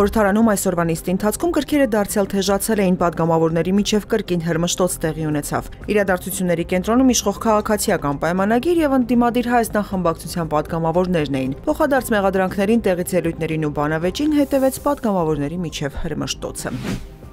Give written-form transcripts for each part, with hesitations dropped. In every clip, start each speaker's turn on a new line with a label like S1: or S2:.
S1: խորհրդարանում այսօրվա նիստի ընթացքում գրքերը դարձյալ թեժացել էին, падգամավորների միջև կրկին հրմշտոց տեղի ունեցավ։ Իրադարձությունների կենտրոնում իշխող քաղաքացիական պայմանագիր եւ ընդդիմադիր Հայաստան խմբակցության падգամավորներն էին։ Փոխադարձ մեղադրանքներին, տեղից ելույթներին ու բանավեճին հետևեց падգամավորների միջև հրմշտոցը։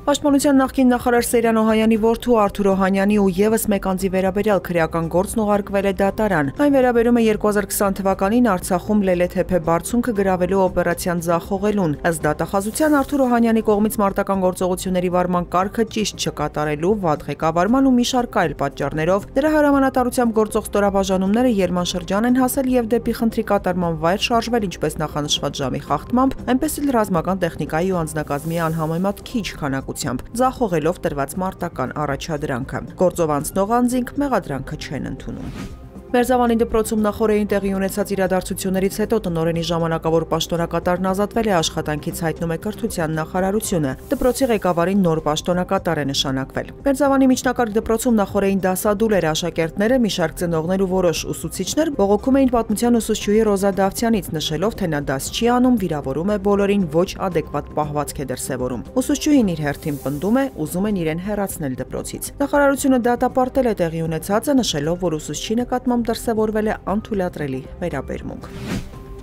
S1: Պաշտպանության նախկին նախարար Սեյրան Օհանյանի որդու Արթուր Օհանյանի ու եւս մեկ անձի վերաբերյալ քրեական գործն ուղարկվել է դատարան։ Այն վերաբերում է 2020 թվականին Արցախում Լելեթեփե բարձունքը գրավելու օպերացիան ձախողելուն։ Ըստ դատախազության Արթուր Օհանյանի կողմից մարտական գործողությունների վարման կարգը ճիշտ չկատարելու, վատ ղեկավարման ու մի շարք այլ պատճառներով դրա հրամանատարությամբ գործող ստորաբաժանումները Ելման շրջան են հասել եւ դեպի խնդրի կատարման վայր շարժվել ինչպես նախանշված ժամի խախտմամբ, այնպես էլ ռազմական տեխնիկայի ու անձնակազմի անհամեմատ քիչ քանակությամբ, ձախողելով տրված մարտական առաջադրանքը։ Գործով անցնող անձինք մեղադրանքը չեն ընդունում։ Մերձավանի դպրոցում նախօրեին տեղի ունեցած իրադարձություններից հետո տնօրենի ժամանակավոր պաշտոնակատարն ազատվել է աշխատանքից, հայտնում է կրթության նախարարությունը։ Դպրոցի ղեկավարին նոր պաշտոնակատար է նշանակվել։ Մերձավանի միջնակարգ դպրոցում նախօրեին դասադուլ էր աշակերտները, մի շարք ծնողներ ու որոշ ուսուցիչներ բողոքում էին պատմության ուսուցչուհի Ռոզա Դավթյանից, նշելով, թե նա դաս չի անում, վիրավորում է բոլորին, ոչ ադեկվատ պահվածք է դրսևորում։ Ուսուցչուհին իր հերթին պնդում է, ուզում են իրեն հեռացնել դպրոցից։ Նախարարությունը դատապարտել է տեղի ունեցածը, նշելով, որ ուսուցչի նկատմամբ դրսևորվել է անթույլատրելի վերաբերմունք։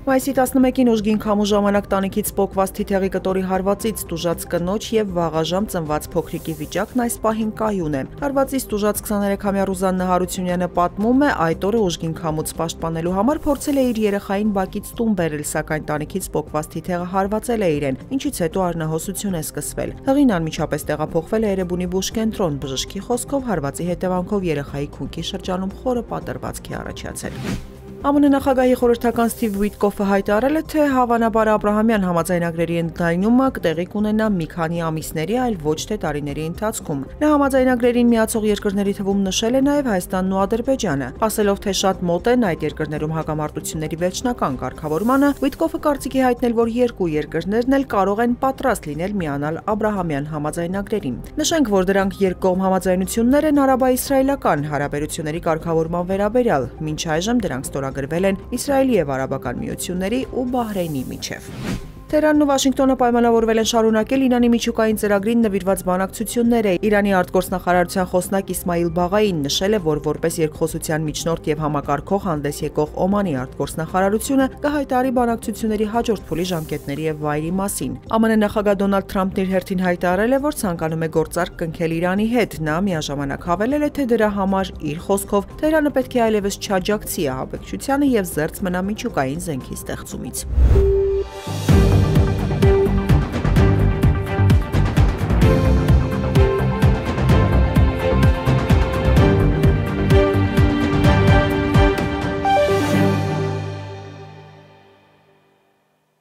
S1: Մայիսի 11-ին ուժգին քամու ժամանակ տանիքից պոկված թիթեղի կտորի հարվածից տուժած կնոջ եւ վաղաժամ ծնված փոքրիկի վիճակն այս պահին կայուն է։ Հարվածից տուժած 23-ամյա Ռուզաննա Հարությունյանը պատմում է, այդ օրը ուժգին քամուց պաշտպանելու համար փորձել է իր երեխային բակից տուն բերել, սակայն տանիքից պոկված թիթեղը հարվածել է իրեն, ինչից հետո առնահոսություն է սկսվել։ Հղին անմիջապես տեղափոխվել է Էրեբունի բուժկենտրոն, բժշկի խոսքով հարվածի հետևանքով երեխայի քունքի շրջանում խորը պատրվածք է առաջացել։ ԱՄՆ նախագահի խորհրդական Սթիվ Ուիտկոֆը հայտարարել է, թե հավանաբար Աբրահամյան համաձայնագրերի ընդլայնումը տեղի կունենա մի քանի ամիսների, այլ ոչ թե տարիների ընթացքում։ Նա համաձայնագրերին միացող երկրների թվում նշել է նաև Հայաստանն ու Ադրբեջանը, ասելով, թե շատ մոտ են այդ երկրներում հակամարտությունների վերջնական կարգավորմանը, Ուիտկոֆը կարծիքի հայտնել, որ երկու երկրներն էլ կարող են պատրաստ լինել միանալ Աբրահամյան համաձայնագրերին։ Նշենք, որ դրանք երկկողմ համաձայնություններ են արաբա-իսրայելական հարաբերությունների կարգավորման վերաբերյալ, մինչ այժմ դրանք գրվել են Իսրայելի եւ Արաբական միությունների ու Բահրեյնի միջև։ Թեհրանն ու Վաշինգտոնը պայմանավորվել են շարունակել Իրանի միջուկային ծրագրին նվիրված բանակցությունները։ Իրանի արտգործնախարարության խոսնակ Իսմայիլ Բաղային նշել է, որ որպես երկխոսության միջնորդ եւ համակարգող հանդես եկող Օմանի արտգործնախարարությունը կհայտարարի բանակցությունների հաջորդ փուլի ժամկետների եւ վայրի մասին։ ԱՄՆ նախագահ Դոնալդ Թրամփն իր հերթին հայտարարել է, որ ցանկանում է գործարք կնքել Իրանի հետ։ Նա միաժամանակ հավելել է, թե դրա համար իր խոսքով Թեհրանը պետք է այլևս չաջակցի ահաբեկչությանը եւ զերծ մնա միջուկային զենքի ստեղծումից։